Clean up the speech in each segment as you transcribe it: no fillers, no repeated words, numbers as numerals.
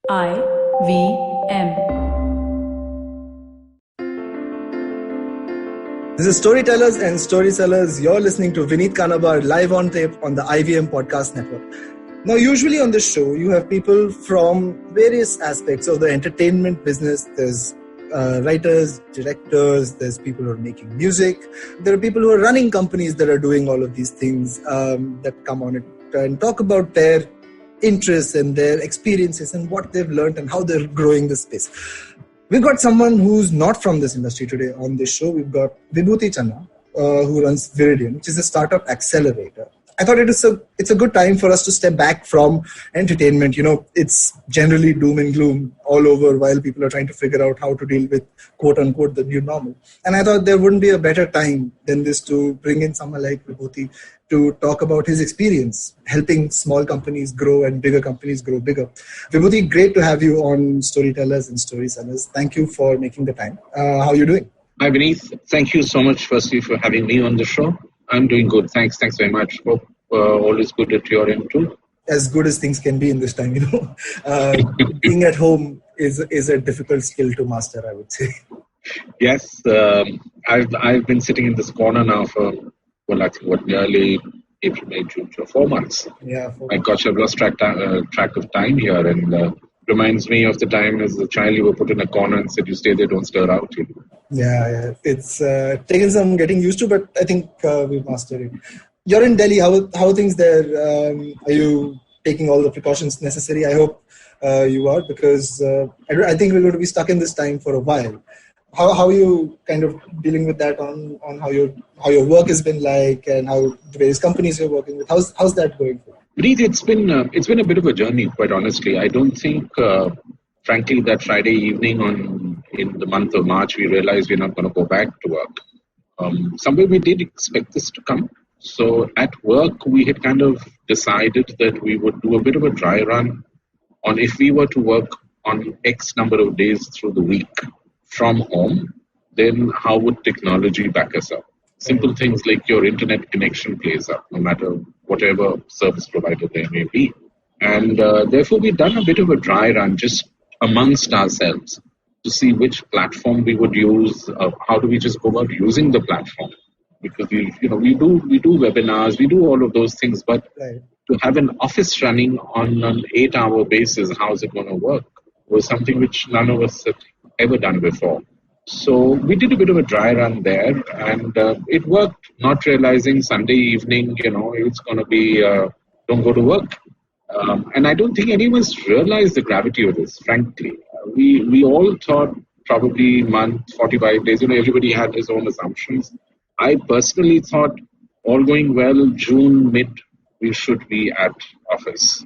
IVM. This is Storytellers and Storysellers. You're listening to Vineet Kanabar live on tape on the IVM Podcast Network. Now, usually on this show, you have people from various aspects of the entertainment business. There's writers, directors, there's people who are making music. There are people who are running companies that are doing all of these things that come on it and talk about their interests and their experiences and what they've learned and how they're growing the space. We've got someone who's not from this industry today on this show. We've got Vibhuti Channa, who runs Viridian, which is a startup accelerator. I thought it's a good time for us to step back from entertainment. You know, it's generally doom and gloom all over while people are trying to figure out how to deal with, quote unquote, the new normal. And I thought there wouldn't be a better time than this to bring in someone like Vibhuti to talk about his experience helping small companies grow and bigger companies grow bigger. Vibhuti, great to have you on Storytellers and Storysellers. Thank you for making the time. How are you doing? Hi, Vineet. Thank you so much, firstly, for having me on the show. I'm doing good. Thanks very much. Hope all is good at your end too. As good as things can be in this time, you know. Being at home is a difficult skill to master, I would say. Yes, I've been sitting in this corner now for nearly April, May, June, 4 months. Yeah. My gosh, I've lost track of time here, and reminds me of the time as a child you were put in a corner and said you stay there, don't stir out. Yeah. It's taken some getting used to, but I think we've mastered it. You're in Delhi. How are things there? Are you taking all the precautions necessary? I hope you are, because I think we're going to be stuck in this time for a while. How are you kind of dealing with that on how your work has been like and how the various companies you're working with? How's that going for you? It's been a bit of a journey, quite honestly. I don't think, frankly, that Friday evening in the month of March, we realized we're not going to go back to work. Somewhere we did expect this to come. So at work, we had kind of decided that we would do a bit of a dry run on if we were to work on X number of days through the week from home, then how would technology back us up? Simple things like your internet connection plays up, no matter whatever service provider there may be. And therefore, we've done a bit of a dry run just amongst ourselves to see which platform we would use. How do we just go about using the platform? Because we do webinars, we do all of those things, but to have an office running on an 8-hour basis, how's it going to work? Was something which none of us had ever done before. So we did a bit of a dry run there, and it worked, not realizing Sunday evening, it's going to be don't go to work. And I don't think anyone's realized the gravity of this, frankly. We all thought probably month, 45 days, everybody had his own assumptions. I personally thought all going well, June, mid, we should be at office.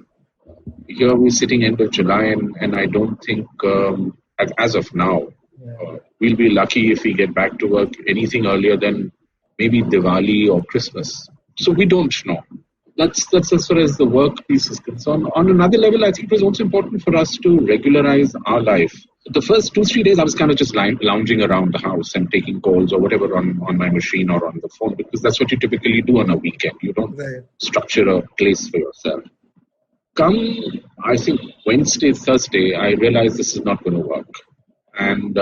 Here we're sitting end of July, and I don't think, as of now, we'll be lucky if we get back to work anything earlier than maybe Diwali or Christmas. So we don't know. That's as far as the work piece is concerned. On another level, I think it was also important for us to regularize our life. The first 2-3 days, I was kind of just lounging around the house and taking calls or whatever on my machine or on the phone, because that's what you typically do on a weekend. You don't structure a place for yourself. Come, I think, Wednesday, Thursday, I realized this is not going to work. And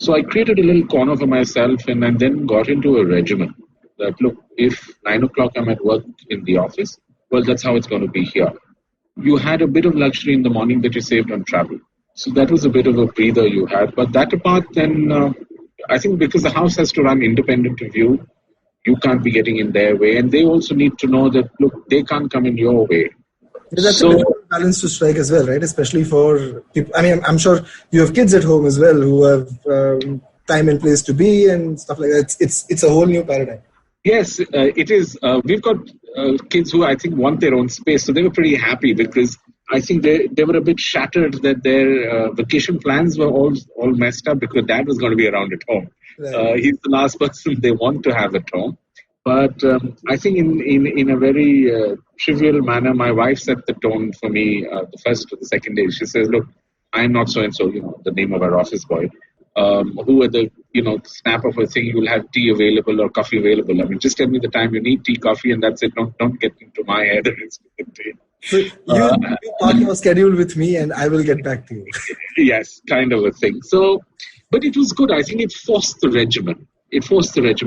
so I created a little corner for myself and then got into a regimen that, look, if 9 o'clock I'm at work in the office, well, that's how it's going to be here. You had a bit of luxury in the morning that you saved on travel. So that was a bit of a breather you had. But that apart, then I think because the house has to run independent of you, you can't be getting in their way. And they also need to know that, look, they can't come in your way. That's a difficult balance to strike as well, right? Especially for people. I mean, I'm sure you have kids at home as well who have time and place to be and stuff like that. It's a whole new paradigm. Yes, it is. We've got kids who I think want their own space. So they were pretty happy because I think they were a bit shattered that their vacation plans were all messed up because dad was going to be around at home. Right. He's the last person they want to have at home. But I think in a very trivial manner, my wife set the tone for me the first or the second day. She says, look, I'm not so-and-so, the name of our office boy. who at the snap of a thing you'll have tea available or coffee available. I mean, just tell me the time you need tea, coffee, and that's it. Don't get into my head. So you mark your schedule with me, and I will get back to you. Yes, kind of a thing. So, but it was good. I think it forced the regimen.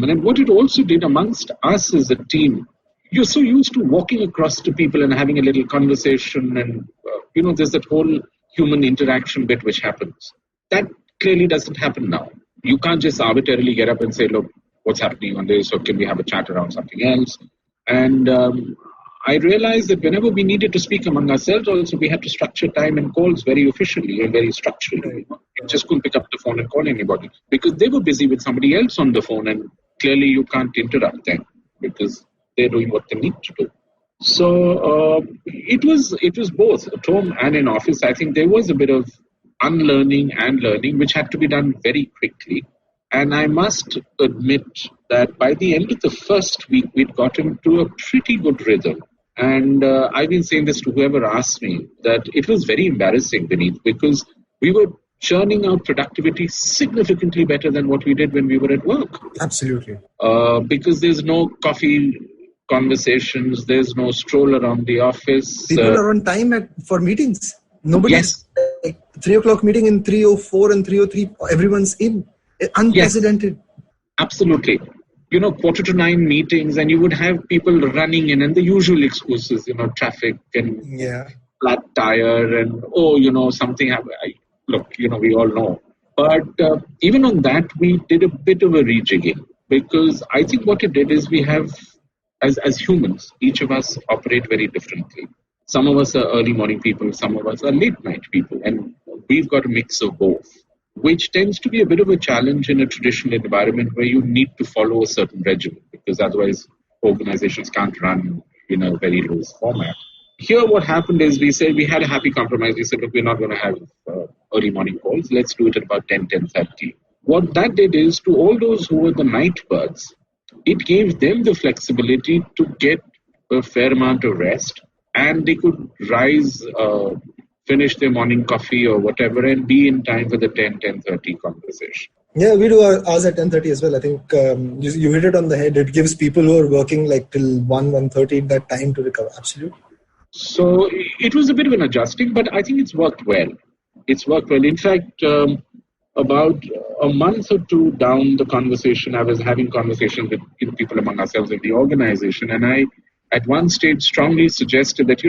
And what it also did amongst us as a team, you're so used to walking across to people and having a little conversation, and there's that whole human interaction bit which happens. That clearly doesn't happen now. You can't just arbitrarily get up and say, look, what's happening on this, or can we have a chat around something else? And I realized that whenever we needed to speak among ourselves, also we had to structure time and calls very officially and very structurally. You just couldn't pick up the phone and call anybody because they were busy with somebody else on the phone, and clearly you can't interrupt them because they're doing what they need to do. So it was both at home and in office. I think there was a bit of unlearning and learning, which had to be done very quickly. And I must admit that by the end of the first week, we'd gotten to a pretty good rhythm. And I've been saying this to whoever asked me, that it was very embarrassing, Vineet, because we were churning out productivity significantly better than what we did when we were at work. Absolutely. Because there's no coffee conversations, there's no stroll around the office. People are on time for meetings. Nobody's Yes. 3 o'clock meeting in 3:04 and 3:03. Everyone's in. Unprecedented. Yes, absolutely. 8:45 meetings, and you would have people running in, and the usual excuses, traffic and flat tire, and something happened. Look, we all know. But even on that, we did a bit of a rejigging, because I think what it did is we have, as humans, each of us operate very differently. Some of us are early morning people, some of us are late night people, and we've got a mix of both, which tends to be a bit of a challenge in a traditional environment where you need to follow a certain regimen, because otherwise organizations can't run in a very loose format. Here what happened is we had a happy compromise. We said, look, we're not going to have early morning calls. Let's do it at about 10:30. What that did is, to all those who were the night birds, it gave them the flexibility to get a fair amount of rest, and they could rise, finish their morning coffee or whatever, and be in time for the 10:30 conversation. Yeah, we do ours at 10:30 as well. I think you hit it on the head. It gives people who are working like till 1:30 that time to recover. Absolutely. So it was a bit of an adjusting, but I think it's worked well. In fact, about a month or two down the conversation, I was having conversations with people among ourselves in the organization, and I, at one stage, strongly suggested that,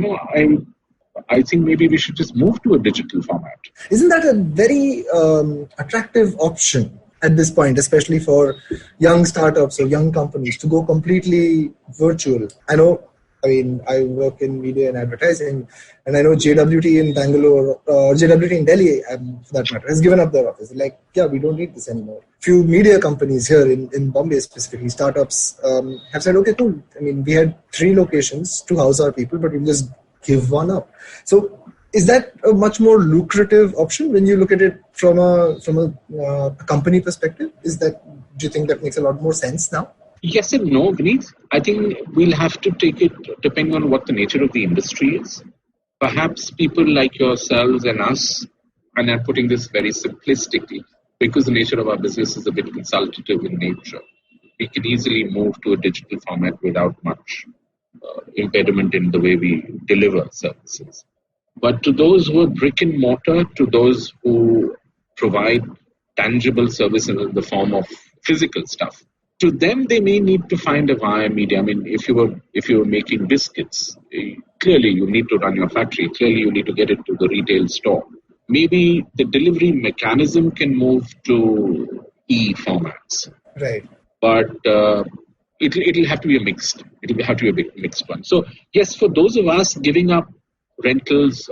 I think maybe we should just move to a digital format. Isn't that a very attractive option at this point, especially for young startups or young companies, to go completely virtual? I work in media and advertising, and I know JWT in Bangalore, or JWT in Delhi, for that matter, has given up their office. Like, we don't need this anymore. Few media companies here in Bombay specifically, startups, have said, okay, cool. We had 3 locations to house our people, but we'll just give one up. So is that a much more lucrative option when you look at it from a company perspective? Do you think that makes a lot more sense now? Yes and no, Vineet. I think we'll have to take it depending on what the nature of the industry is. Perhaps people like yourselves and us, and I'm putting this very simplistically, because the nature of our business is a bit consultative in nature, we can easily move to a digital format without much impediment in the way we deliver services. But to those who are brick and mortar, to those who provide tangible services in the form of physical stuff, to them, they may need to find a via media. If you were making biscuits, clearly you need to run your factory. Clearly you need to get it to the retail store. Maybe the delivery mechanism can move to e-formats. Right. But it'll have to be a mixed. It'll have to be a big mixed one. So yes, for those of us, giving up rentals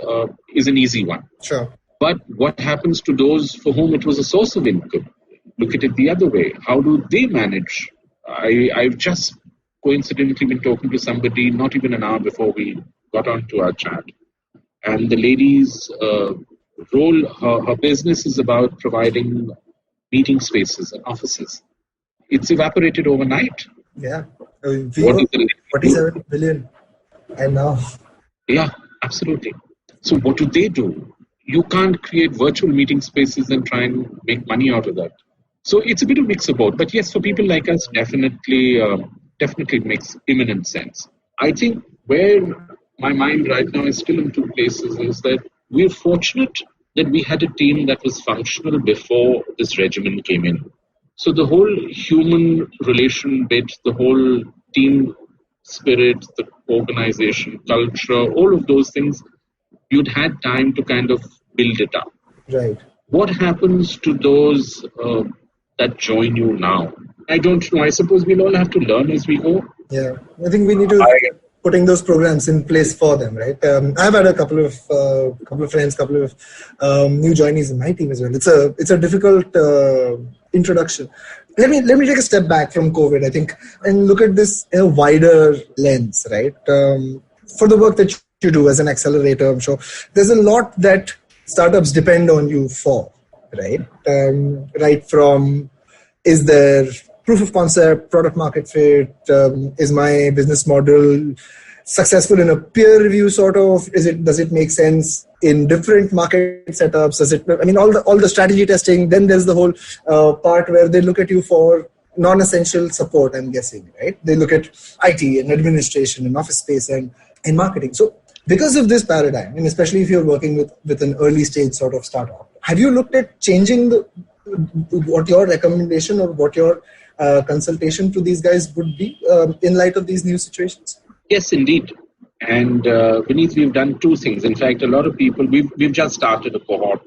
is an easy one. Sure. But what happens to those for whom it was a source of income? Look at it the other way. How do they manage? I've just coincidentally been talking to somebody not even an hour before we got onto our chat. And the lady's role, her business is about providing meeting spaces and offices. It's evaporated overnight. Yeah. 47 billion. And now. Yeah, absolutely. So what do they do? you can't create virtual meeting spaces and try and make money out of that. So it's a bit of mix of both. But yes, for people like us, definitely it makes imminent sense. I think where my mind right now is still in two places is that we're fortunate that we had a team that was functional before this regimen came in. So the whole human relation bit, the whole team spirit, the organization culture, all of those things, you'd had time to kind of build it up. Right. What happens to those that join you now? I don't know. I suppose we'll all have to learn as we go. Yeah, I think we need to putting those programs in place for them, right? I've had a couple of friends, couple of new joinees in my team as well. It's a difficult introduction. Let me take a step back from COVID, I think, and look at this in a wider lens, right? For the work that you do as an accelerator, I'm sure there's a lot that startups depend on you for, right? Right from, is there proof of concept, product market fit, is my business model successful in a peer review sort of, does it make sense in different market setups, all the strategy testing. Then there's the whole part where they look at you for non-essential support, I'm guessing, right? They look at IT and administration and office space and marketing. So because of this paradigm, and especially if you're working with an early stage sort of startup, have you looked at changing what your recommendation or what your consultation to these guys would be in light of these new situations? Yes, indeed. And Vineet, we've done two things. In fact, a lot of people, we've just started a cohort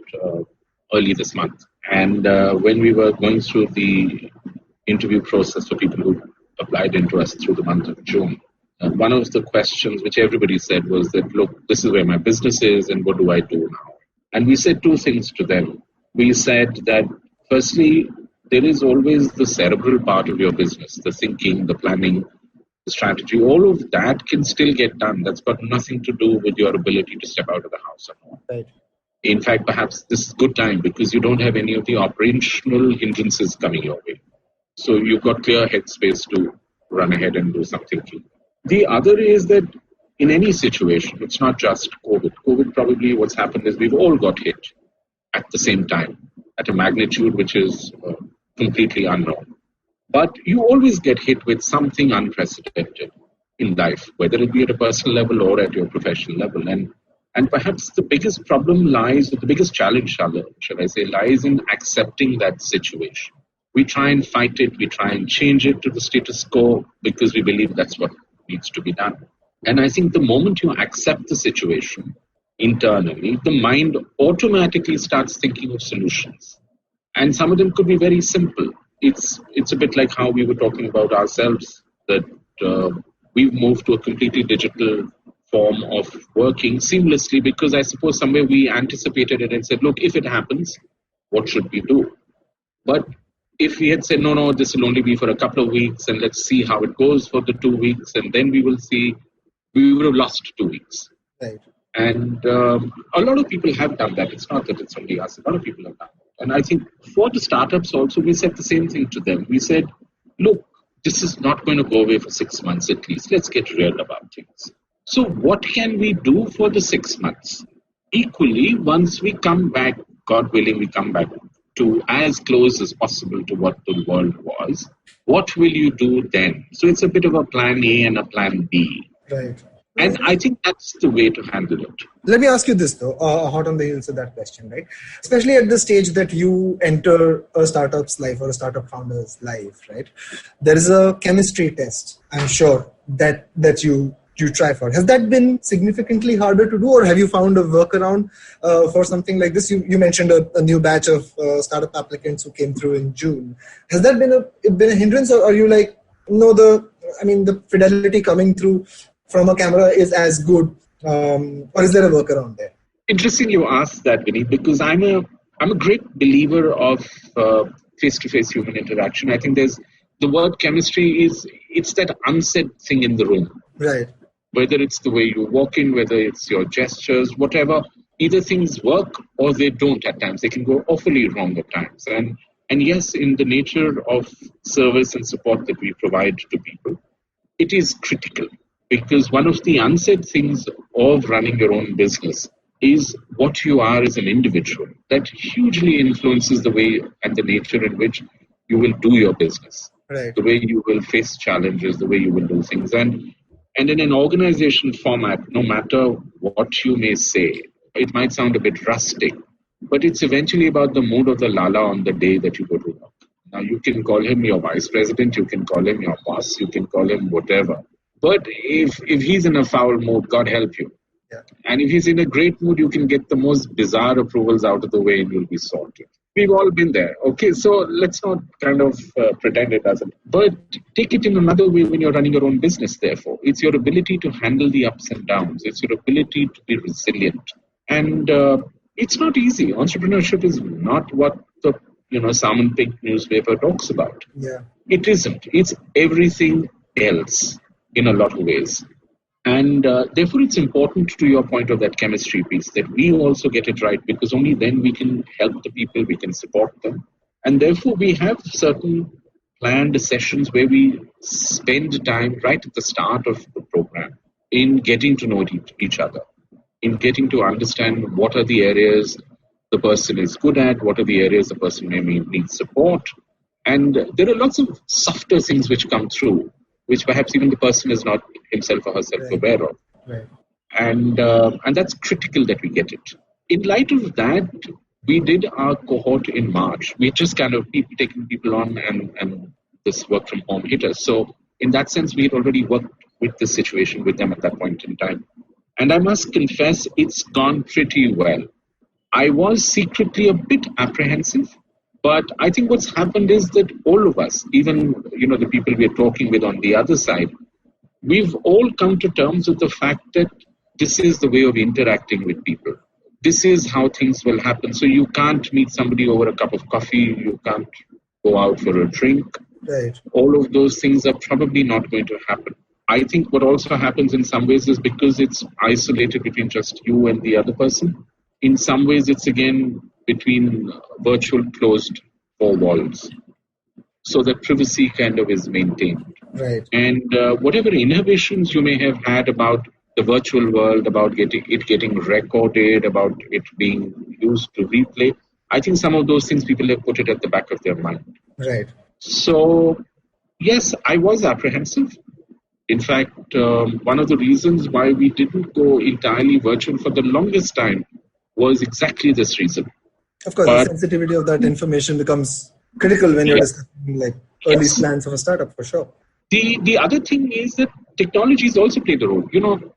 early this month. And when we were going through the interview process for people who applied into us through the month of June, one of the questions which everybody said was that, look, this is where my business is and what do I do now? And we said two things to them. We said that, firstly, there is always the cerebral part of your business, the thinking, the planning, the strategy. All of that can still get done. That's got nothing to do with your ability to step out of the house. Right. In fact, perhaps this is good time because you don't have any of the operational hindrances coming your way. So you've got clear headspace to run ahead and do some thinking. The other is that in any situation, it's not just COVID. COVID, probably what's happened is we've all got hit at the same time at a magnitude which is completely unknown. But you always get hit with something unprecedented in life, whether it be at a personal level or at your professional level. And perhaps the biggest problem lies, or the biggest challenge, shall I say, lies in accepting that situation. We try and fight it, we try and change it to the status quo because we believe that's what needs to be done. And I think the moment you accept the situation internally, the mind automatically starts thinking of solutions. And some of them could be very simple. It's a bit like how we were talking about ourselves, that we've moved to a completely digital form of working seamlessly because I suppose somewhere we anticipated it and said, look, if it happens, what should we do? But if we had said, no, this will only be for a couple of weeks and let's see how it goes for the 2 weeks and then we will see, we would have lost 2 weeks. Right. And a lot of people have done that. It's not that it's only us. A lot of people have done that. And I think for the startups also, we said the same thing to them. We said, look, this is not going to go away for 6 months at least. Let's get real about things. So what can we do for the 6 months? Equally, once we come back, God willing, we come back to as close as possible to what the world was. What will you do then? So it's a bit of a plan A and a plan B. Right. And I think that's the way to handle it. Let me ask you this, though, hot on the heels of that question, right? Especially at the stage that you enter a startup's life or a startup founder's life, right? There is a chemistry test, I'm sure, that you try for. Has that been significantly harder to do, or have you found a workaround for something like this? You mentioned a new batch of startup applicants who came through in June. Has that been a hindrance, or are you like, no, the fidelity coming through from a camera is as good, or is there a workaround there? Interesting you asked that, Vineet, because I'm a great believer of face-to-face human interaction. I think the word chemistry it's that unsaid thing in the room. Right. Whether it's the way you walk in, whether it's your gestures, whatever, either things work or they don't at times. They can go awfully wrong at times. And yes, in the nature of service and support that we provide to people, it is critical. Because one of the unsaid things of running your own business is what you are as an individual. That hugely influences the way and the nature in which you will do your business, Right. the way you will face challenges, the way you will do things. And in an organization format, no matter what you may say, it might sound a bit rustic, but it's eventually about the mood of the lala on the day that you go to work. Now, you can call him your vice president, you can call him your boss, you can call him whatever. But if he's in a foul mood, God help you. Yeah. And if he's in a great mood, you can get the most bizarre approvals out of the way and you'll be sorted. We've all been there. Okay, so let's not kind of pretend it doesn't. But take it in another way when you're running your own business, therefore. It's your ability to handle the ups and downs. It's your ability to be resilient. And it's not easy. Entrepreneurship is not what the Salmon Pink newspaper talks about. Yeah. It isn't. It's everything else in a lot of ways. And therefore, it's important to your point of that chemistry piece that we also get it right, because only then we can help the people, we can support them. And therefore, we have certain planned sessions where we spend time right at the start of the program in getting to know each other, in getting to understand what are the areas the person is good at, what are the areas the person may need support. And there are lots of softer things which come through, which perhaps even the person is not himself or herself aware of. Right. And that's critical that we get it. In light of that, we did our cohort in March. We just kind of taking people on and this work from home hit us. So in that sense, we had already worked with the situation with them at that point in time. And I must confess, it's gone pretty well. I was secretly a bit apprehensive. But I think what's happened is that all of us, even the people we're talking with on the other side, we've all come to terms with the fact that this is the way of interacting with people. This is how things will happen. So you can't meet somebody over a cup of coffee. You can't go out for a drink. Right. All of those things are probably not going to happen. I think what also happens in some ways is because it's isolated between just you and the other person. In some ways, it's again between virtual closed four walls, so that privacy kind of is maintained. Right. And whatever innovations you may have had about the virtual world, about getting recorded, about it being used to replay, I think some of those things people have put it at the back of their mind. Right. So, yes, I was apprehensive. In fact, one of the reasons why we didn't go entirely virtual for the longest time was exactly this reason. Of course, the sensitivity of that information becomes critical when you're discussing early plans of a startup, for sure. The other thing is that technologies also play the role.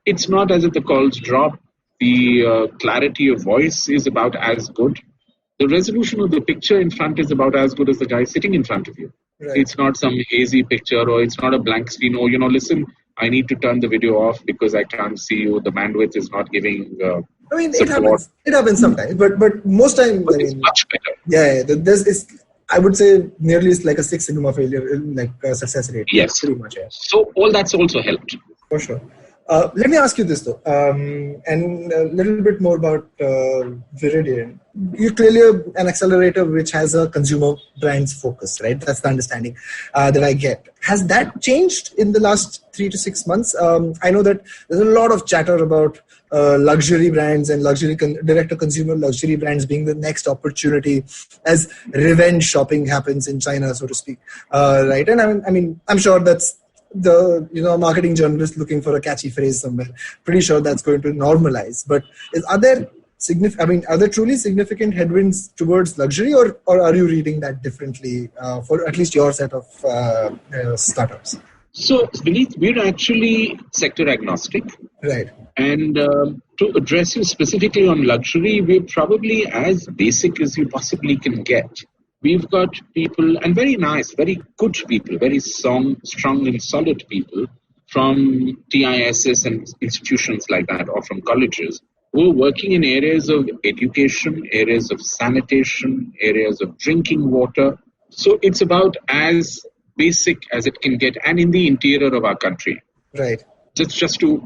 It's not as if the calls drop. The clarity of voice is about as good. The resolution of the picture in front is about as good as the guy sitting in front of you. Right. It's not some hazy picture, or it's not a blank screen. Or, listen, I need to turn the video off because I can't see you. The bandwidth is not giving support. It happens sometimes, but most times, it's much better. Yeah, I would say nearly it's like a Six Sigma failure, like success rate. Yes. Pretty much, yeah. So all that's also helped. For sure. Let me ask you this though, and a little bit more about Viridian. You're clearly an accelerator which has a consumer brands focus, right? That's the understanding that I get. Has that changed in the last 3 to 6 months? I know that there's a lot of chatter about luxury brands and direct-to-consumer luxury brands being the next opportunity as revenge shopping happens in China, so to speak, right? And I'm sure that's the marketing journalist looking for a catchy phrase somewhere. Pretty sure that's going to normalize. But are there truly significant headwinds towards luxury, or are you reading that differently for at least your set of startups? So, Vineet, we're actually sector agnostic. Right. And to address you specifically on luxury, we're probably as basic as you possibly can get. We've got people, and very nice, very good people, very strong and solid people from TISS and institutions like that, or from colleges, who are working in areas of education, areas of sanitation, areas of drinking water. So it's about as basic as it can get, and in the interior of our country. Right. Just to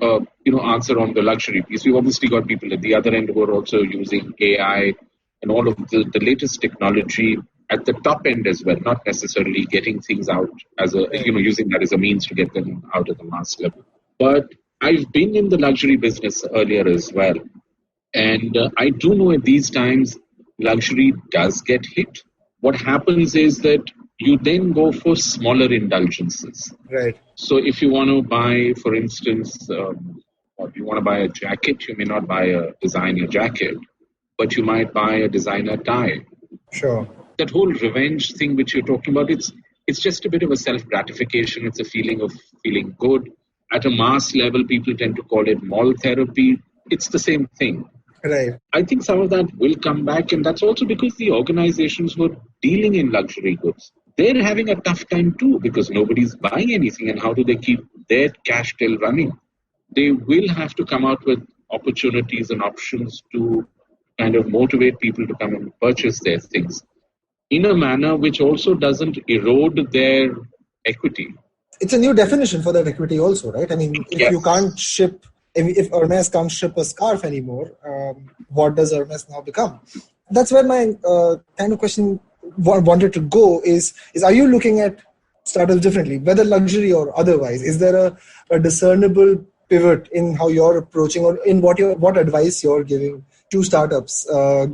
answer on the luxury piece, we've obviously got people at the other end who are also using AI and all of the latest technology at the top end as well, not necessarily getting things out as using that as a means to get them out at the mass level. But I've been in the luxury business earlier as well. And I do know at these times, luxury does get hit. What happens is that you then go for smaller indulgences. Right. So if you want to buy, for instance, or if you want to buy a jacket, you may not buy a designer jacket, but you might buy a designer tie. Sure. That whole revenge thing which you're talking about, it's just a bit of a self-gratification. It's a feeling of feeling good. At a mass level, people tend to call it mall therapy. It's the same thing. Right. I think some of that will come back, and that's also because the organizations who are dealing in luxury goods, they're having a tough time too because nobody's buying anything, and how do they keep their cash till running? They will have to come out with opportunities and options to kind of motivate people to come and purchase their things in a manner which also doesn't erode their equity. It's a new definition for that equity also, right? I mean, if you can't ship, if Hermes can't ship a scarf anymore, what does Hermes now become? That's where my kind of question wanted to go is are you looking at startups differently, whether luxury or otherwise? Is there a discernible pivot in how you're approaching or in what advice you're giving to startups,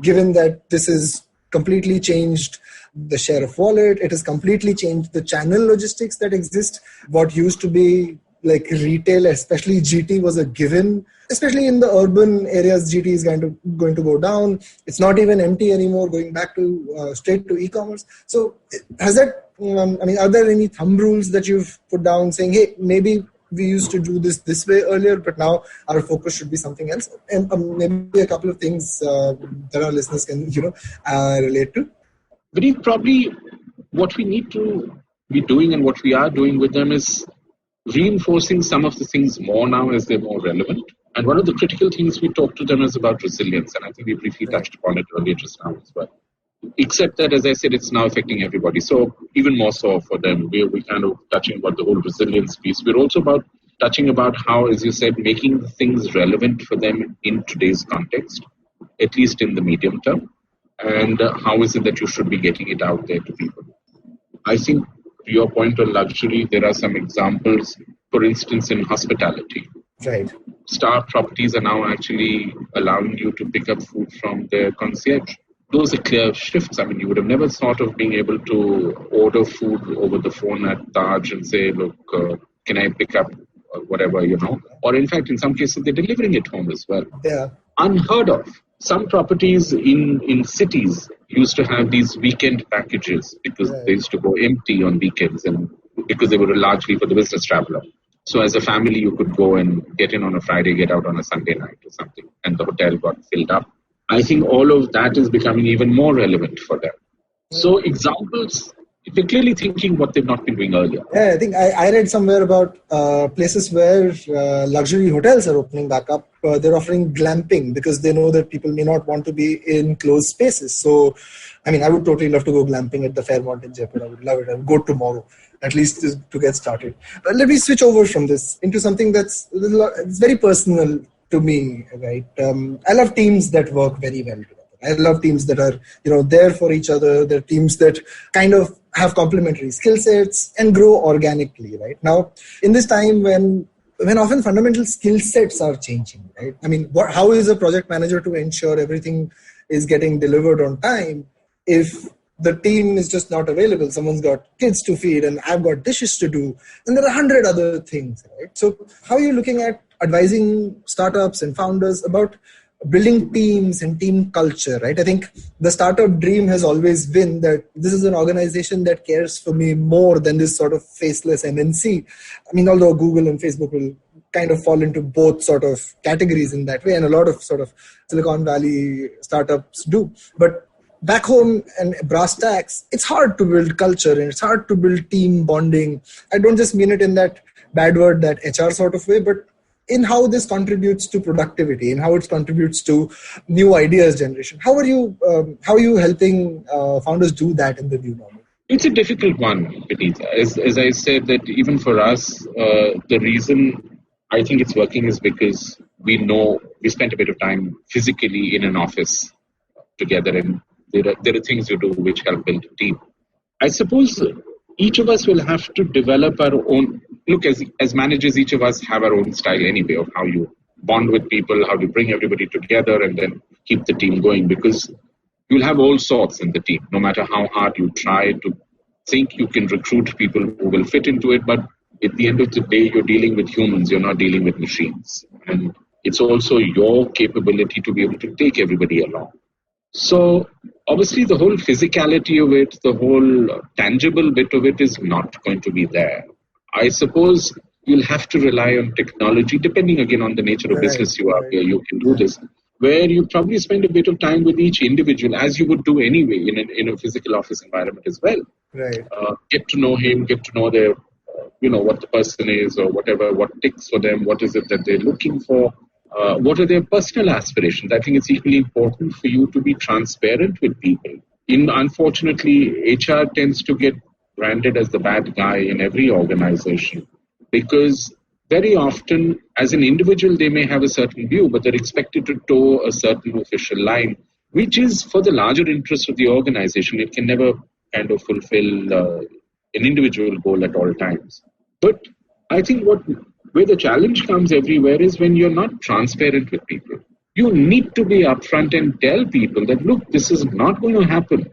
given that this is completely changed the share of wallet, it has completely changed the channel logistics that exist. What used to be like retail, especially GT, was a given. Especially in the urban areas, GT is going to go down. It's not even empty anymore, going back to straight to e-commerce. So has that, are there any thumb rules that you've put down saying, hey, maybe we used to do this way earlier, but now our focus should be something else? And maybe a couple of things that our listeners can, relate to. Vineet, probably what we need to be doing and what we are doing with them is reinforcing some of the things more now as they're more relevant. And one of the critical things we talked to them is about resilience. And I think we briefly touched upon it earlier just now as well. Except that, as I said, it's now affecting everybody. So even more so for them, we're kind of touching about the whole resilience piece. We're also touching about how, as you said, making things relevant for them in today's context, at least in the medium term. And how is it that you should be getting it out there to people? I think to your point on luxury, there are some examples, for instance, in hospitality. Right. Star properties are now actually allowing you to pick up food from their concierge. Those are clear shifts. I mean, you would have never thought of being able to order food over the phone at Taj and say, look, can I pick up whatever, Or in fact, in some cases, they're delivering it home as well. Yeah. Unheard of. Some properties in cities used to have these weekend packages because they used to go empty on weekends and because they were largely for the business traveler. So as a family, you could go and get in on a Friday, get out on a Sunday night or something, and the hotel got filled up. I think all of that is becoming even more relevant for them. So examples, they're clearly thinking what they've not been doing earlier. Yeah, I think I read somewhere about places where luxury hotels are opening back up. They're offering glamping because they know that people may not want to be in closed spaces. So, I mean, I would totally love to go glamping at the Fairmont in Jaipur. I would love it. I would go tomorrow, at least to get started. But let me switch over from this into something that's it's very personal to me, right? I love teams that work very well together. I love teams that are, there for each other. They're teams that kind of have complementary skill sets and grow organically, right? Now, in this time when often fundamental skill sets are changing, right? I mean, how is a project manager to ensure everything is getting delivered on time if the team is just not available? Someone's got kids to feed and I've got dishes to do, and there are 100 other things, right? So how are you looking at advising startups and founders about building teams and team culture, right? I think the startup dream has always been that this is an organization that cares for me more than this sort of faceless MNC. I mean, although Google and Facebook will kind of fall into both sort of categories in that way, and a lot of sort of Silicon Valley startups do. But back home and brass tacks, it's hard to build culture and it's hard to build team bonding. I don't just mean it in that bad word, that HR sort of way, but in how this contributes to productivity and how it contributes to new ideas generation. How are you helping founders do that in the new normal? It's a difficult one, Vineet. As I said, that even for us, the reason I think it's working is because we know we spent a bit of time physically in an office together, and there are things you do which help build a team. I suppose each of us will have to develop our own. Look, as managers, each of us have our own style anyway of how you bond with people, how to bring everybody together and then keep the team going, because you'll have all sorts in the team, no matter how hard you try to think you can recruit people who will fit into it. But at the end of the day, you're dealing with humans, you're not dealing with machines. And it's also your capability to be able to take everybody along. So obviously the whole physicality of it, the whole tangible bit of it is not going to be there. I suppose you'll have to rely on technology, depending again on the nature of business you are where you can do this, where you probably spend a bit of time with each individual, as you would do anyway in a physical office environment as well. Right. Get to know him, get to know their, what the person is or whatever, what ticks for them, what is it that they're looking for, what are their personal aspirations. I think it's equally important for you to be transparent with people. Unfortunately, HR tends to get branded as the bad guy in every organization, because very often, as an individual, they may have a certain view, but they're expected to toe a certain official line, which is for the larger interest of the organization. It can never kind of fulfill an individual goal at all times. But I think where the challenge comes everywhere is when you're not transparent with people. You need to be upfront and tell people that, look, this is not going to happen.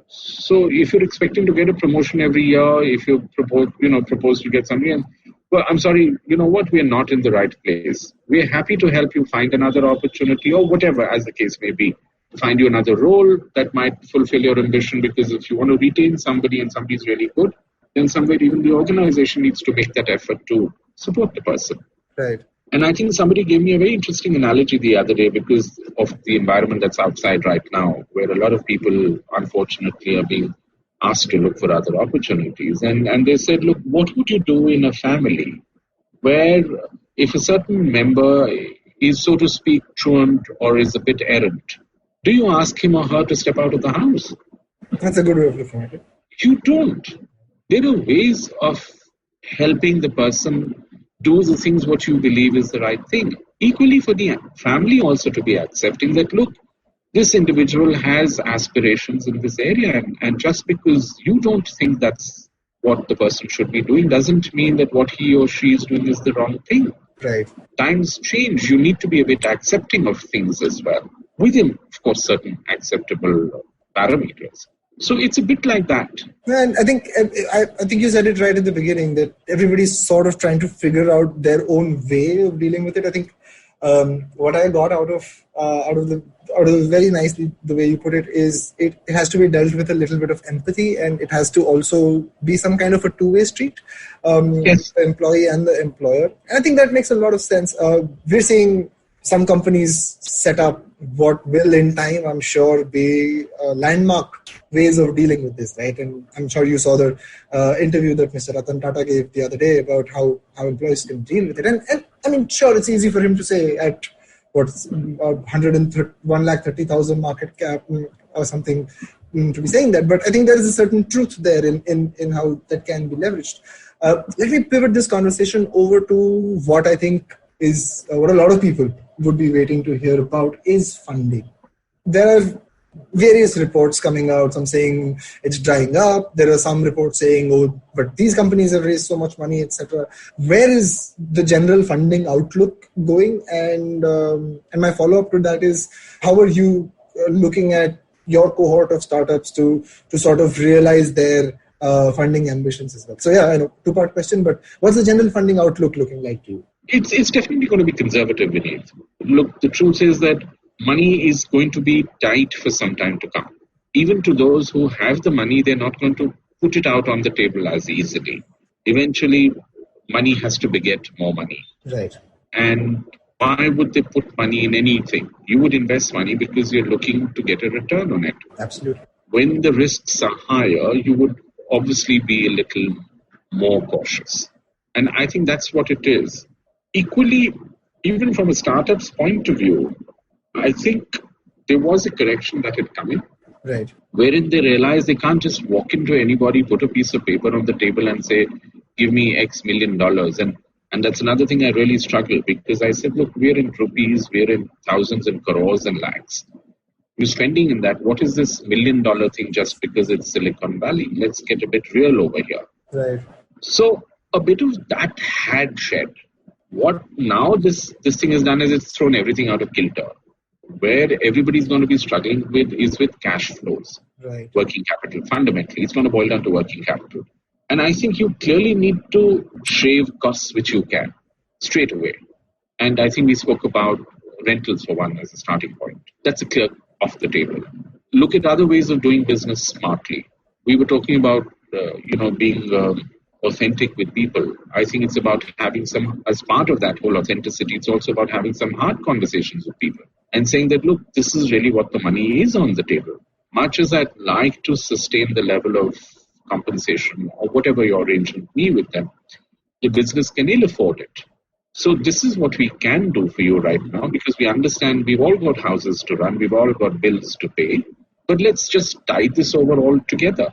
So if you're expecting to get a promotion every year, if you propose to get something, well, I'm sorry, you know what, we're not in the right place. We're happy to help you find another opportunity or whatever, as the case may be, to find you another role that might fulfill your ambition, because if you want to retain somebody and somebody's really good, then somewhere even the organization needs to make that effort to support the person. Right. And I think somebody gave me a very interesting analogy the other day because of the environment that's outside right now, where a lot of people, unfortunately, are being asked to look for other opportunities. And they said, look, what would you do in a family where if a certain member is, so to speak, truant or is a bit errant, do you ask him or her to step out of the house? That's a good way of looking at it. You don't. There are ways of helping the person do the things what you believe is the right thing. Equally for the family also to be accepting that, look, this individual has aspirations in this area, and just because you don't think that's what the person should be doing doesn't mean that what he or she is doing is the wrong thing. Right. Times change. You need to be a bit accepting of things as well, within, of course, certain acceptable parameters. So it's a bit like that. And I think you said it right at the beginning that everybody's sort of trying to figure out their own way of dealing with it. I think what I got out of very nicely the way you put it is it has to be dealt with a little bit of empathy, and it has to also be some kind of a two-way street. Yes. The employee and the employer. And I think that makes a lot of sense. We're seeing some companies set up what will in time, I'm sure, be landmark ways of dealing with this, right? And I'm sure you saw the interview that Mr. Ratan Tata gave the other day about how employees can deal with it. And I mean, sure, it's easy for him to say at what's 130,000 market cap or something to be saying that. But I think there is a certain truth there in how that can be leveraged. Let me pivot this conversation over to what I think is what a lot of people would be waiting to hear about is funding. There are various reports coming out, some saying it's drying up. There are some reports saying, oh, but these companies have raised so much money, etc. Where is the general funding outlook going? And my follow-up to that is, how are you looking at your cohort of startups to sort of realize their funding ambitions as well? So yeah, I know, two-part question, but what's the general funding outlook looking like to you? It's definitely going to be conservative, Vineet. Look, the truth is that money is going to be tight for some time to come. Even to those who have the money, they're not going to put it out on the table as easily. Eventually, money has to beget more money. Right. And why would they put money in anything? You would invest money because you're looking to get a return on it. Absolutely. When the risks are higher, you would obviously be a little more cautious. And I think that's what it is. Equally, even from a startup's point of view, I think there was a correction that had come in. Right. Wherein they realized they can't just walk into anybody, put a piece of paper on the table and say, give me X $1 million. And that's another thing I really struggled, because I said, look, we're in rupees, we're in thousands and crores and lakhs. You're spending in that. What is this $1 million thing just because it's Silicon Valley? Let's get a bit real over here. Right. So a bit of that had shed. What now this thing has done is it's thrown everything out of kilter. Where everybody's going to be struggling with is with cash flows, Right. working capital. Fundamentally, it's going to boil down to working capital. And I think you clearly need to shave costs which you can straight away. And I think we spoke about rentals for one as a starting point. That's a clear off the table. Look at other ways of doing business smartly. We were talking about, being authentic with people. I think it's about having some, as part of that whole authenticity, it's also about having some hard conversations with people and saying that, look, this is really what the money is on the table. Much as I'd like to sustain the level of compensation or whatever your arrangement be with them, the business can ill afford it. So this is what we can do for you right now, because we understand we've all got houses to run, we've all got bills to pay, but let's just tide this over all together.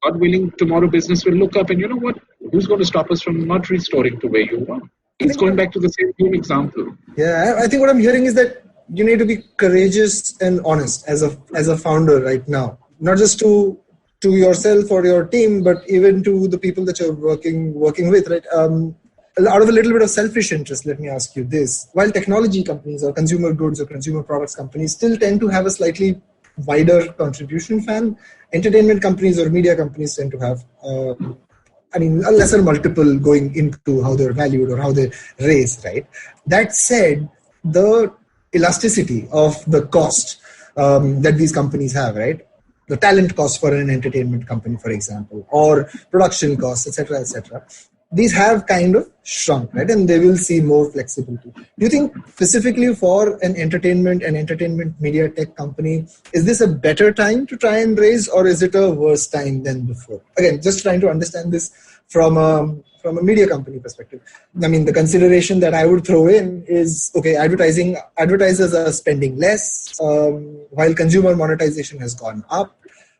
God willing, tomorrow business will look up and you know what? Who's going to stop us from not restoring to where you were? It's going back to the same example. Yeah, I think what I'm hearing is that you need to be courageous and honest as a founder right now, not just to yourself or your team, but even to the people that you're working with, right? Out of a little bit of selfish interest, let me ask you this. While technology companies or consumer goods or consumer products companies still tend to have a slightly wider contribution fan, entertainment companies or media companies tend to have a lesser multiple going into how they're valued or how they raise, right? That said, the elasticity of the cost that these companies have, right? The talent cost for an entertainment company, for example, or production costs, etc., these have kind of shrunk, right? And they will see more flexibility. Do you think specifically for an entertainment media tech company, is this a better time to try and raise, or is it a worse time than before? Again, just trying to understand this from a media company perspective. I mean, the consideration that I would throw in is, okay, advertisers are spending less, while consumer monetization has gone up.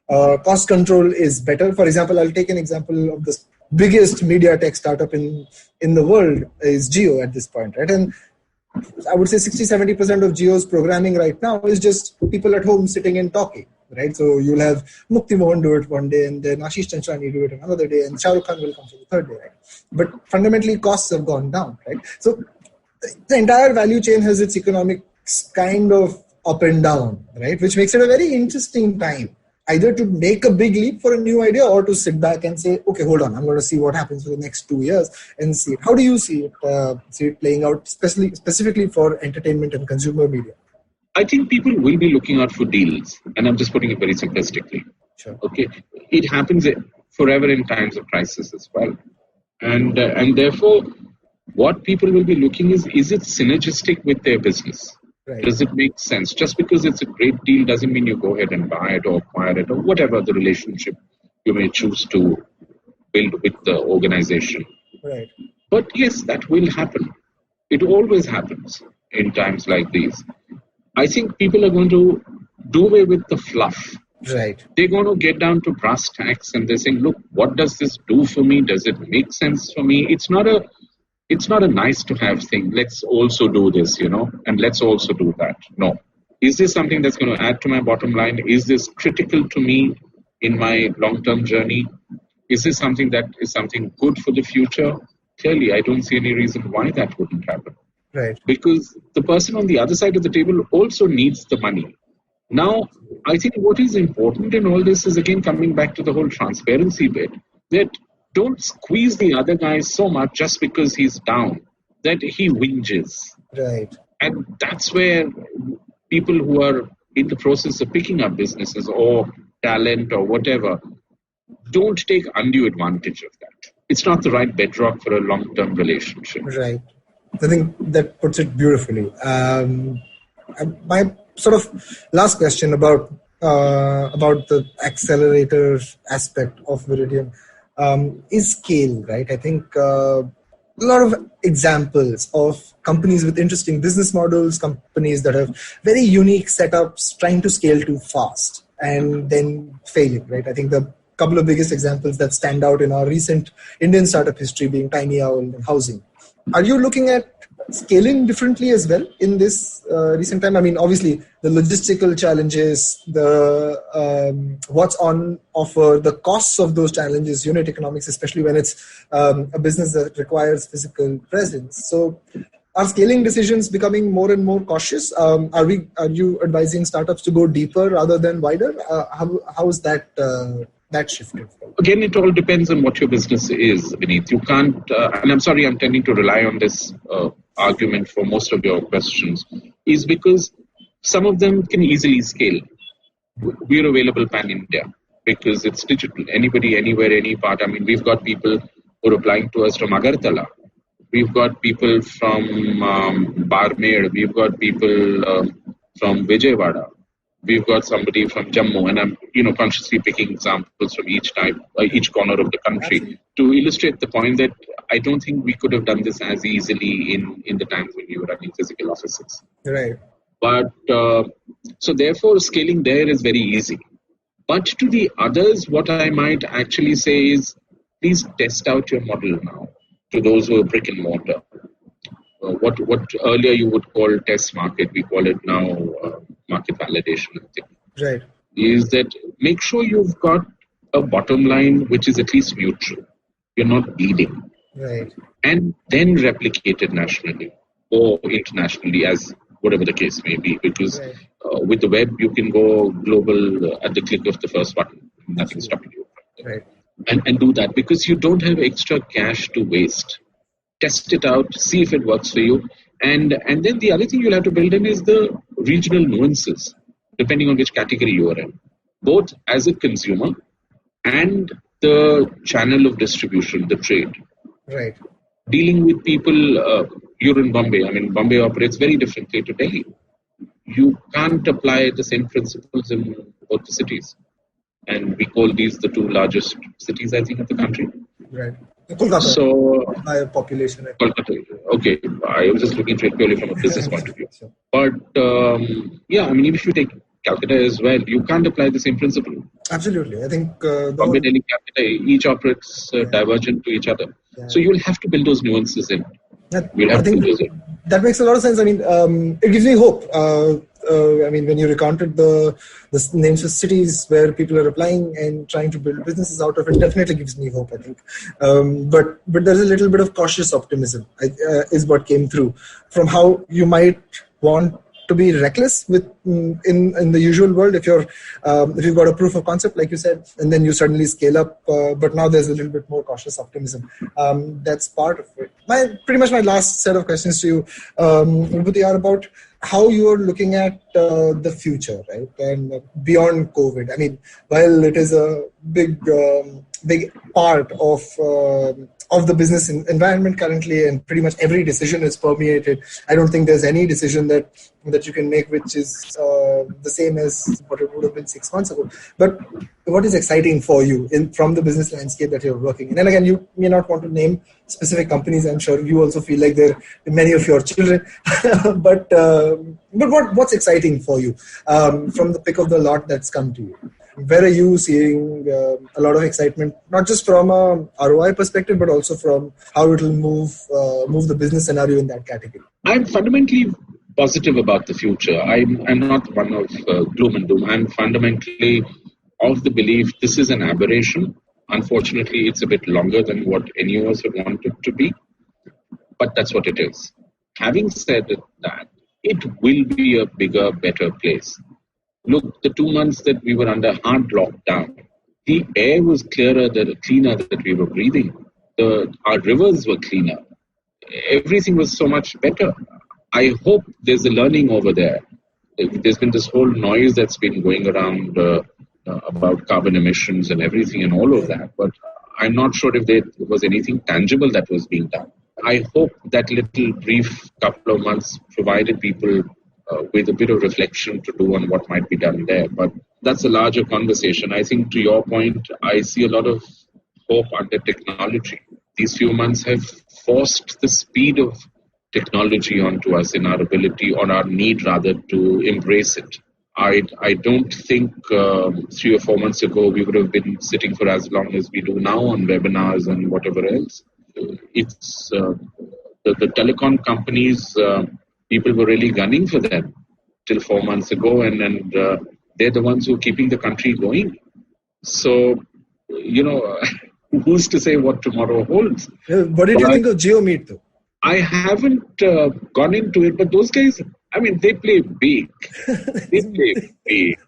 Cost control is better. For example, I'll take an example of the biggest media tech startup in the world is Jio at this point, right? And I would say 60-70% of Jio's programming right now is just people at home sitting and talking, right? So you'll have Mukti Mohan do it one day, and then Ashish Chanchrani do it another day, and Shah Rukh Khan will come for the third day, right? But fundamentally, costs have gone down, right? So the entire value chain has its economics kind of up and down, right? Which makes it a very interesting time, either to make a big leap for a new idea or to sit back and say, okay, hold on, I'm going to see what happens for the next 2 years and see it. How do you see it playing out, specifically for entertainment and consumer media? I think people will be looking out for deals, and I'm just putting it very simplistically. Sure. Okay, it happens forever in times of crisis as well, and therefore, what people will be looking is it synergistic with their business? Right. Does it make sense? Just because it's a great deal doesn't mean you go ahead and buy it or acquire it or whatever the relationship you may choose to build with the organization. Right. But yes, that will happen. It always happens in times like these. I think people are going to do away with the fluff. Right. They're going to get down to brass tacks and they're saying, look, what does this do for me? Does it make sense for me? It's not a nice to have thing. Let's also do this, and let's also do that. No. Is this something that's going to add to my bottom line? Is this critical to me in my long-term journey? Is this something that is something good for the future? Clearly, I don't see any reason why that wouldn't happen. Right. Because the person on the other side of the table also needs the money. Now, I think what is important in all this is, again, coming back to the whole transparency bit, that don't squeeze the other guy so much just because he's down that he whinges. Right. And that's where people who are in the process of picking up businesses or talent or whatever, don't take undue advantage of that. It's not the right bedrock for a long-term relationship. Right. I think that puts it beautifully. My sort of last question about the accelerator aspect of Viridian is scale, right? I think a lot of examples of companies with interesting business models, companies that have very unique setups, trying to scale too fast and then failing, right? I think the couple of biggest examples that stand out in our recent Indian startup history being Tiny Owl and Housing. Are you looking at scaling differently as well in this recent time? I mean, obviously, the logistical challenges, the what's on offer, the costs of those challenges, unit economics, especially when it's a business that requires physical presence. So are scaling decisions becoming more and more cautious? Are you advising startups to go deeper rather than wider? How is that shifted? Again, it all depends on what your business is, Vineet. You can't, and I'm sorry, I'm tending to rely on this argument for most of your questions, is because some of them can easily scale. We're available pan-India because it's digital. Anybody, anywhere, any part. I mean, we've got people who are applying to us from Agartala. We've got people from Barmer. We've got people from Vijayawada. We've got somebody from Jammu, and I'm consciously picking examples from each corner of the country. Absolutely. To illustrate the point that I don't think we could have done this as easily in the times when we were running physical offices. Right. But so therefore, scaling there is very easy. But to the others, what I might actually say is, please test out your model now. To those who are brick and mortar, what earlier you would call test market, we call it now market validation. I think. Right. Is that make sure you've got a bottom line which is at least neutral. You're not bleeding. Right. And then replicate it nationally or internationally, as whatever the case may be. Because with the web, you can go global at the click of the first button. Nothing's stopping you. Right. And do that because you don't have extra cash to waste. Test it out, see if it works for you. And then the other thing you'll have to build in is the regional nuances, depending on which category you are in, both as a consumer and the channel of distribution, the trade. Right. Dealing with people, you're in Bombay. I mean, Bombay operates very differently to Delhi. You can't apply the same principles in both the cities. And we call these the two largest cities, I think, of the country. Right. Kolkata. So, by population. Kolkata. Okay. I was just looking at it purely from a business point of view. Sure. But, I mean, if you take Calcutta as well, you can't apply the same principle. Absolutely. I think Bombay, Delhi, Calcutta, each operates divergent to each other. Yeah. So you'll have to build those nuances in. That makes a lot of sense. I mean, it gives me hope. I mean, when you recounted the names of cities where people are applying and trying to build businesses out of it, definitely gives me hope, I think. But there's a little bit of cautious optimism is what came through from how you might want to be reckless with in the usual world if you've got a proof of concept, like you said, and then you suddenly scale up. But now there's a little bit more cautious optimism. That's part of it. Pretty much my last set of questions to you, Vibhuti, are about how you are looking at the future, right? And beyond COVID. I mean, while it is a big part of the business environment currently, and pretty much every decision is permeated. I don't think there's any decision that you can make which is the same as what it would have been 6 months ago. But what is exciting for you from the business landscape that you're working in? And again, you may not want to name specific companies. I'm sure you also feel like they're many of your children. but what's exciting for you from the pick of the lot that's come to you? Where are you seeing a lot of excitement, not just from a ROI perspective, but also from how it will move the business scenario in that category? I'm fundamentally positive about the future. I'm not one of gloom and doom. I'm fundamentally of the belief this is an aberration. Unfortunately, it's a bit longer than what any of us would want it to be, but that's what it is. Having said that, it will be a bigger, better place. Look, the 2 months that we were under hard lockdown, the air was clearer, cleaner that we were breathing. Our rivers were cleaner. Everything was so much better. I hope there's a learning over there. There's been this whole noise that's been going around about carbon emissions and everything and all of that. But I'm not sure if there was anything tangible that was being done. I hope that little brief couple of months provided people with a bit of reflection to do on what might be done there. But that's a larger conversation. I think to your point, I see a lot of hope under technology. These few months have forced the speed of technology onto us in our ability or our need rather to embrace it. I don't think 3 or 4 months ago we would have been sitting for as long as we do now on webinars and whatever else. It's the telecom companies, people were really gunning for them till 4 months ago, and they're the ones who are keeping the country going. So, who's to say what tomorrow holds? What did you think of GeoMeet though? I haven't gone into it, but those guys, they play big. They play big.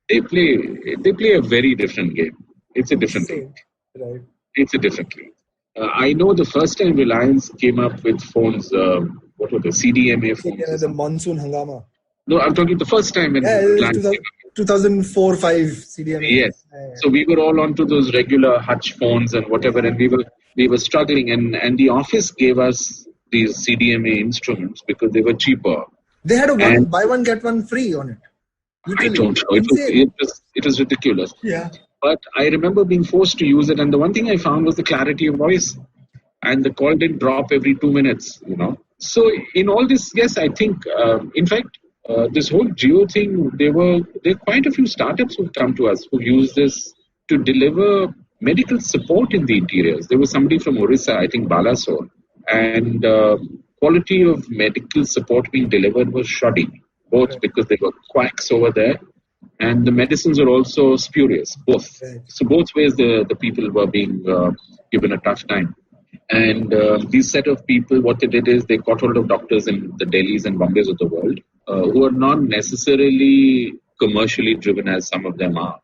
They play a very different game. It's a different league. Right. It's a different league. I know the first time Reliance came up with phones, what were the CDMA phones? Yeah, the Monsoon Hangama. No, I'm talking the first time when Reliance came up. 2004-5 CDMA. Yes. So we were all onto those regular Hutch phones and whatever, and we were struggling, and the office gave us these CDMA instruments because they were cheaper. They had a buy one get one free on it. Literally. I don't know. It was ridiculous. Yeah. But I remember being forced to use it, and the one thing I found was the clarity of voice, and the call didn't drop every 2 minutes. So in all this, yes, I think, in fact, this whole Geo thing, there are quite a few startups who've come to us who use this to deliver medical support in the interiors. There was somebody from Orissa, I think Balasore, and quality of medical support being delivered was shoddy, both because there were quacks over there, and the medicines are also spurious, both. Right. So both ways the people were being given a tough time. And these set of people, what they did is they caught hold of doctors in the Delhis and Bombays of the world who are not necessarily commercially driven as some of them are.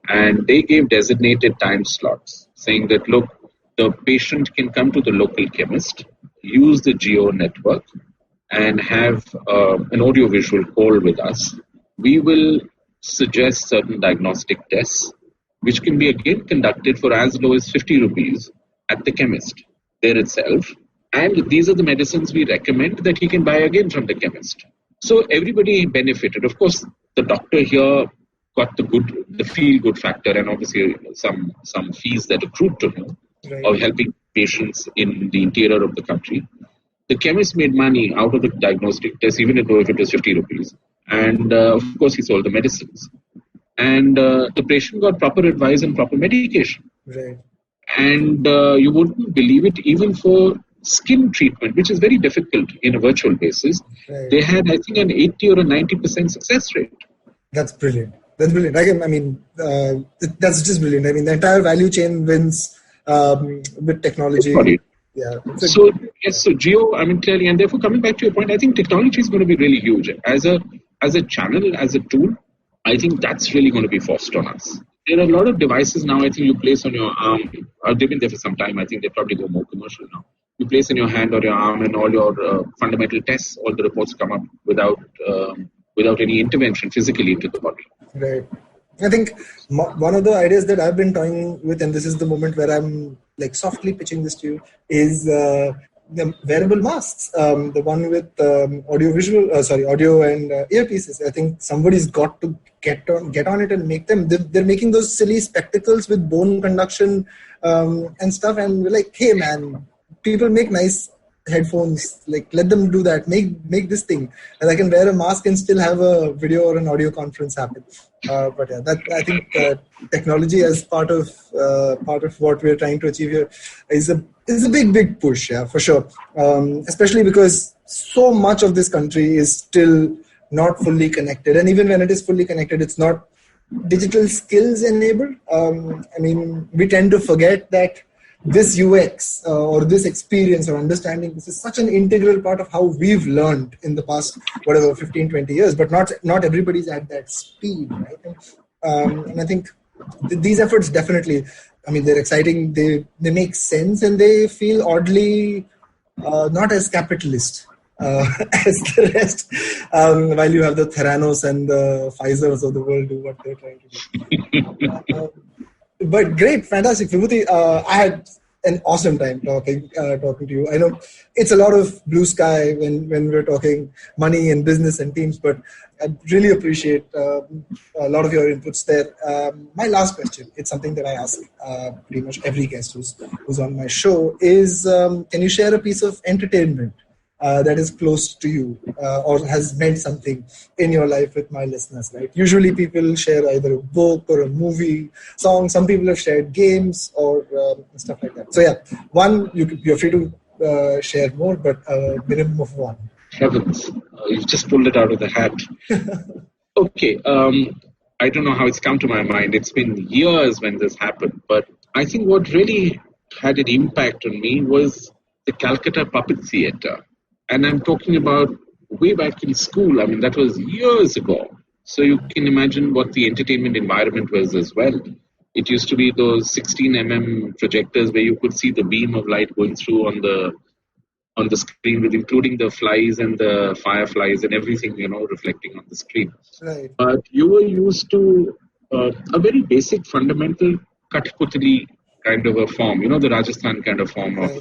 And they gave designated time slots saying that, look, the patient can come to the local chemist, use the Geo network, and have an audiovisual call with us. We will suggest certain diagnostic tests, which can be again conducted for as low as 50 rupees at the chemist there itself. And these are the medicines we recommend that he can buy again from the chemist. So everybody benefited. Of course, the doctor here got the feel-good factor, and obviously some fees that accrued to him of helping patients in the interior of the country. The chemist made money out of the diagnostic test, even though if it was 50 rupees. And of course, he sold the medicines. And the patient got proper advice and proper medication. Right. And you wouldn't believe it, even for skin treatment, which is very difficult in a virtual basis, they had, I think, an 80 or a 90% success rate. That's brilliant. That's brilliant. That's just brilliant. I mean, the entire value chain wins with technology. Yeah. So Geo, clearly, and therefore coming back to your point, I think technology is going to be really huge. As a channel, as a tool, I think that's really going to be forced on us. There are a lot of devices now, I think you place on your arm. They've been there for some time. I think they probably go more commercial now. You place in your hand or your arm, and all your fundamental tests, all the reports come up without any intervention physically into the body. Right. I think one of the ideas that I've been toying with, and this is the moment where I'm like softly pitching this to you, is the wearable masks. The one with audio and earpieces. I think somebody's got to get on it and make them. They're making those silly spectacles with bone conduction and stuff, and we're like, hey man, people make nice headphones, like let them do that, make this thing, and I can wear a mask and still have a video or an audio conference happen. But yeah, that I think technology as part of what we're trying to achieve here is a big push, yeah, for sure. Especially because so much of this country is still not fully connected, and even when it is fully connected, it's not digital skills enabled. We tend to forget that this UX or this experience or understanding, this is such an integral part of how we've learned in the past, 15-20 years, but not everybody's at that speed, right? And I think these efforts definitely, they're exciting, they make sense, and they feel oddly not as capitalist as the rest, while you have the Theranos and the Pfizers of the world do what they're trying to do. But great, fantastic, Vibhuti. I had an awesome time talking to you. I know it's a lot of blue sky when we're talking money and business and teams, but I really appreciate a lot of your inputs there. My last question, it's something that I ask pretty much every guest who's on my show, is can you share a piece of entertainment that is close to you or has meant something in your life with my listeners, right? Usually people share either a book or a movie, song. Some people have shared games or stuff like that. So yeah, one, you're free to share more, but a minimum of one. Heavens, you've just pulled it out of the hat. Okay. I don't know how it's come to my mind. It's been years when this happened, but I think what really had an impact on me was the Calcutta Puppet Theatre. And I'm talking about way back in school. I mean, that was years ago. So you can imagine what the entertainment environment was as well. It used to be those 16 projectors where you could see the beam of light going through on the screen, with including the flies and the fireflies and everything, reflecting on the screen. Right. But you were used to a very basic, fundamental Kathputli kind of a form, the Rajasthan kind of form of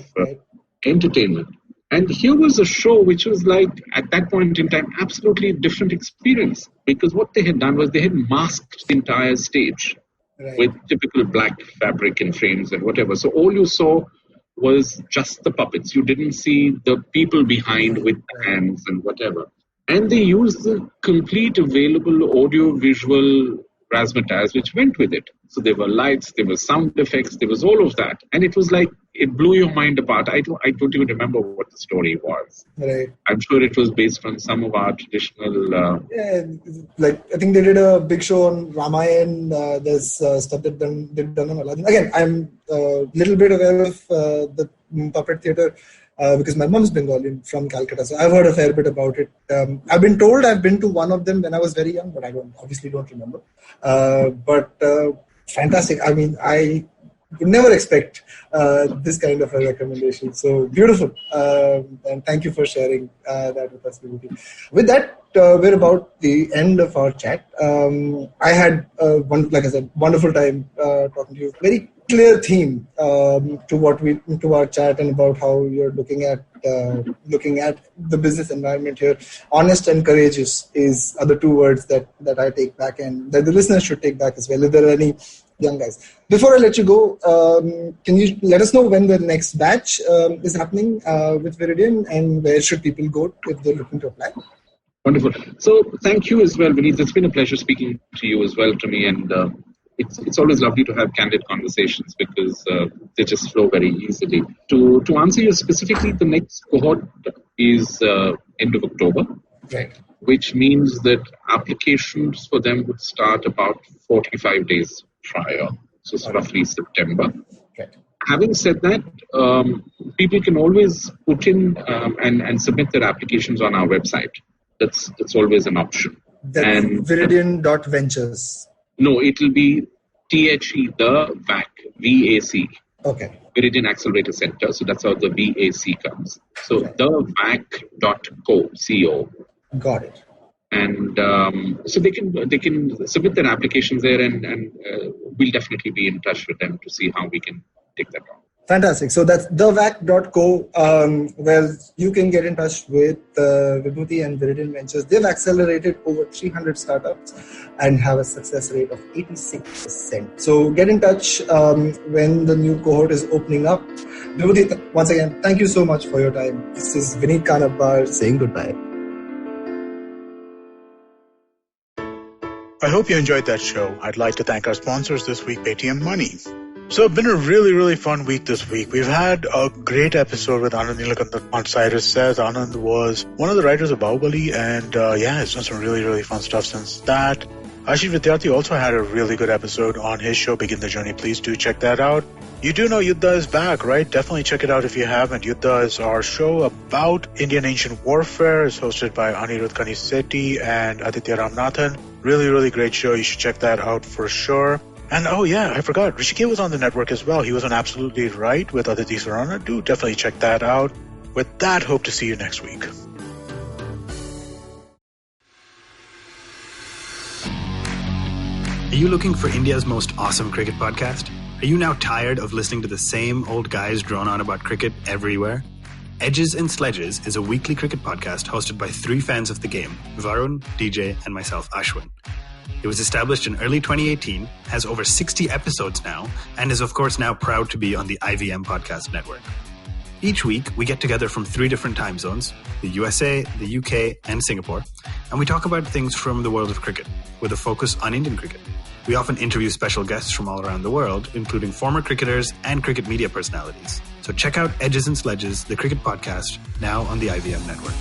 entertainment. And here was a show which was like, at that point in time, absolutely different experience, because what they had done was they had masked the entire stage with typical black fabric and frames and whatever. So all you saw was just the puppets. You didn't see the people behind with the hands and whatever. And they used the complete available audio-visual razzmatazz which went with it. So there were lights, there were sound effects, there was all of that. And it was like, it blew your mind apart. I don't even remember what the story was. Right. I'm sure it was based on some of our traditional... I think they did a big show on Ramayana. There's stuff that they've done on Aladdin. Again, I'm a little bit aware of the puppet theatre because my mom's Bengali from Calcutta. So I've heard a fair bit about it. I've been told I've been to one of them when I was very young, but I obviously don't remember. But fantastic. I mean, I would never expect this kind of a recommendation. So beautiful. And thank you for sharing that with us, Vibhuti. With that, we're about the end of our chat. I had, like I said, wonderful time talking to you. Very clear theme to our chat and about how you're looking at the business environment here. Honest and courageous are the two words that I take back, and that the listeners should take back as well. If there are any young guys. Before I let you go, can you let us know when the next batch is happening with Viridian, and where should people go if they're looking to apply? Wonderful. So thank you as well, Vineet. It's been a pleasure speaking to you as well, to me, and it's always lovely to have candid conversations because they just flow very easily. To answer you specifically, the next cohort is end of October, right? Which means that applications for them would start about 45 days prior, so it's roughly September. Right. Having said that, people can always put in and submit their applications on our website. That's always an option. That's Viridian.ventures. No, it will be THE, the VAC, VAC. Okay. Viridian Accelerator Center. So that's how the VAC comes. So the VAC.co, CO. Got it. And so they can submit their applications there, and we'll definitely be in touch with them to see how we can take that on. Fantastic. So that's thevac.co. Well, you can get in touch with Vibhuti and Viridian Ventures. They've accelerated over 300 startups and have a success rate of 86%. So get in touch when the new cohort is opening up. Vibhuti, once again, thank you so much for your time. This is Vineet Kanabar saying goodbye. I hope you enjoyed that show. I'd like to thank our sponsors this week, Paytm Money. So it's been a really, really fun week this week. We've had a great episode with Anand Neelakantan on Cyrus Says. Anand was one of the writers of Bahubali, and it's done some really, really fun stuff since that. Ashish Vidyarthi also had a really good episode on his show, Begin the Journey. Please do check that out. You do know Yuddha is back, right? Definitely check it out if you haven't. Yuddha is our show about Indian ancient warfare. It's hosted by Anirudh Kanisetti and Aditya Ramanathan. Really, really great show. You should check that out for sure. And I forgot, Rishikesh was on the network as well. He was on Absolutely Right with Aditi Sarana. Do definitely check that out. With that, hope to see you next week. Are you looking for India's most awesome cricket podcast? Are you now tired of listening to the same old guys drone on about cricket everywhere? Edges and Sledges is a weekly cricket podcast hosted by three fans of the game, Varun, DJ, and myself, Ashwin. It was established in early 2018, has over 60 episodes now, and is of course now proud to be on the IVM Podcast Network. Each week, we get together from 3 different time zones, the USA, the UK, and Singapore, and we talk about things from the world of cricket, with a focus on Indian cricket. We often interview special guests from all around the world, including former cricketers and cricket media personalities. So check out Edges and Sledges, the cricket podcast, now on the IVM Network.